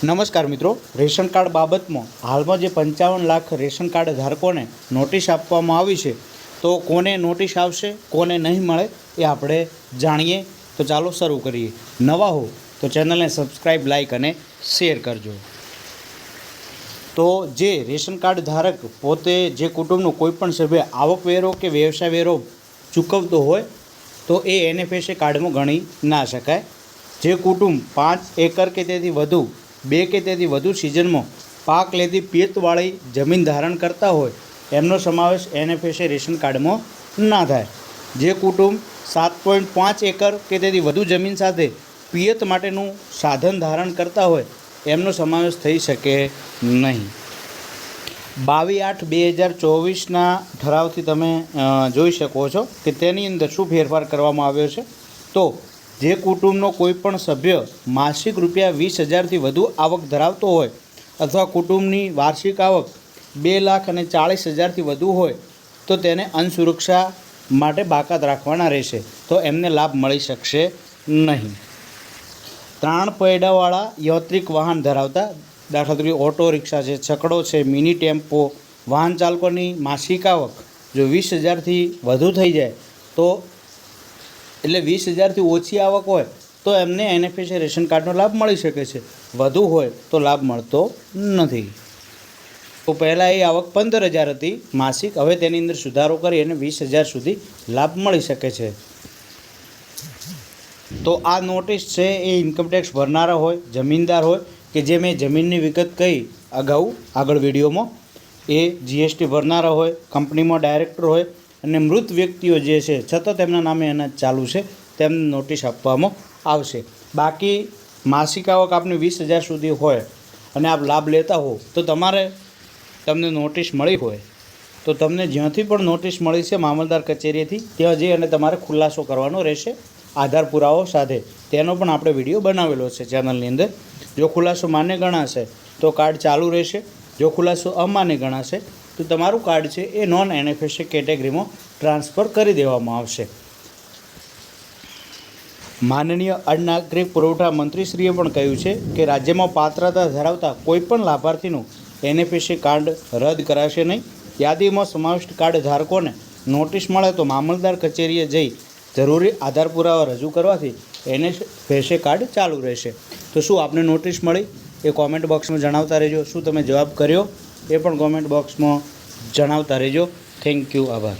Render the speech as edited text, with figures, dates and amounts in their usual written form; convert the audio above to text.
નમસ્કાર મિત્રો, ration card બાબતમાં હાલમાં જે 55 લાખ રેશન કાર્ડ ધારકોને નોટિસ આપવામાં આવી છે, તો કોને નોટિસ આવશે, કોને નહીં મળે એ આપણે જાણીએ. તો ચાલો શરૂ કરીએ. નવા હો તો ચેનલને સબસ્ક્રાઈબ, લાઈક અને શેર કરજો. તો જે રેશન કાર્ડ ધારક પોતે જે કુટુંબનું કોઈપણ સભ્ય આવકવેરો કે વ્યવસાય વેરો ચૂકવતો હોય તો એ NFSA કાર્ડમાં ગણી ના શકાય. જે કુટુંબ 5 એકર કે તેથી વધુ 2 કે તેથી વધુ સિઝનમાં પાક લેતી પિયતવાળી જમીન ધારણ કરતા હોય એમનો સમાવેશ NFSA રેશન કાર્ડમાં ના થાય. જે કુટુંબ 7.5 એકર કે તેથી વધુ જમીન સાથે પિયત માટેનું સાધન ધારણ કરતા હોય એમનો સમાવેશ થઈ શકે નહીં. 22/8/2024ના ઠરાવથી તમે જોઈ શકો છો કે તેની અંદર શું ફેરફાર કરવામાં આવ્યો છે. તો જે કુટુંબનો કોઈપણ સભ્ય માસિક ₹20,000થી વધુ આવક ધરાવતો હોય અથવા કુટુંબની વાર્ષિક આવક 2,40,000થી વધુ હોય તો તેને અન્નસુરક્ષા માટે બાકાત રાખવાના રહેશે, તો એમને લાભ મળી શકશે નહીં. 3 પૈડાવાળા યાત્રિક વાહન ધરાવતા, દાખલા તરીકે ઓટો રિક્ષા છે, છકડો છે, મિની ટેમ્પો વાહન ચાલકોની માસિક આવક જો 20,000થી વધુ થઈ જાય તો એટલે 20,000થી ઓછી આવક હોય તો એમને NFSA રેશન કાર્ડનો લાભ મળી શકે છે. વધુ હોય તો લાભ મળતો નથી. તો પહેલાં એ આવક 15,000 હતી માસિક, હવે તેની અંદર સુધારો કરી અને 20,000 સુધી લાભ મળી શકે છે. તો આ નોટિસ છે એ ઇન્કમટેક્સ ભરનારા હોય, જમીનદાર હોય કે જે મેં જમીનની વિગત કહી આગળ વિડીયોમાં, એ GST ભરનારા હોય, કંપનીમાં ડાયરેક્ટર હોય અને મૃત વ્યક્તિઓ જે છે છતાં તેમના નામે અનાજ ચાલુ છે તેમને નોટિસ આપવામાં આવશે. બાકી માસિક આવક આપની 20,000 સુધી હોય અને આપ લાભ લેતા હો તો તમને નોટિસ મળી હોય તો તમને જ્યાંથી પણ નોટિસ મળી છે મામલતદાર કચેરીથી ત્યાં જઈ અને તમારે ખુલાસો કરવાનો રહેશે આધાર પુરાવો સાથે. તેનો પણ આપણે વિડીયો બનાવેલો છે ચેનલની અંદર. જો ખુલાસો માન્ય ગણાશે તો કાર્ડ ચાલુ રહેશે, જો ખુલાસો અમાન્ય ગણાશે તો તમારું કાર્ડ છે એ નોન NFSA કેટેગરીમાં ટ્રાન્સફર કરી દેવામાં આવશે. માનનીય અન્ન નાગરિક પુરવઠા મંત્રીશ્રીએ પણ કહ્યું છે કે રાજ્યમાં પાત્રતા ધરાવતા કોઈપણ લાભાર્થીનું NFSA કાર્ડ રદ કરાશે નહીં. યાદીમાં સમાવિષ્ટ કાર્ડ ધારકોને નોટિસ મળે તો મામલતદાર કચેરીએ જઈ જરૂરી આધાર પુરાવા રજૂ કરવાથી NFSA કાર્ડ ચાલુ રહેશે. તો શું આપને નોટિસ મળી એ કોમેન્ટ બોક્સમાં જણાવતા રહેજો. શું તમે જવાબ કર્યો એ પણ કોમેન્ટ બોક્સમાં જણાવતા રહેજો. થેન્ક યુ, આભાર.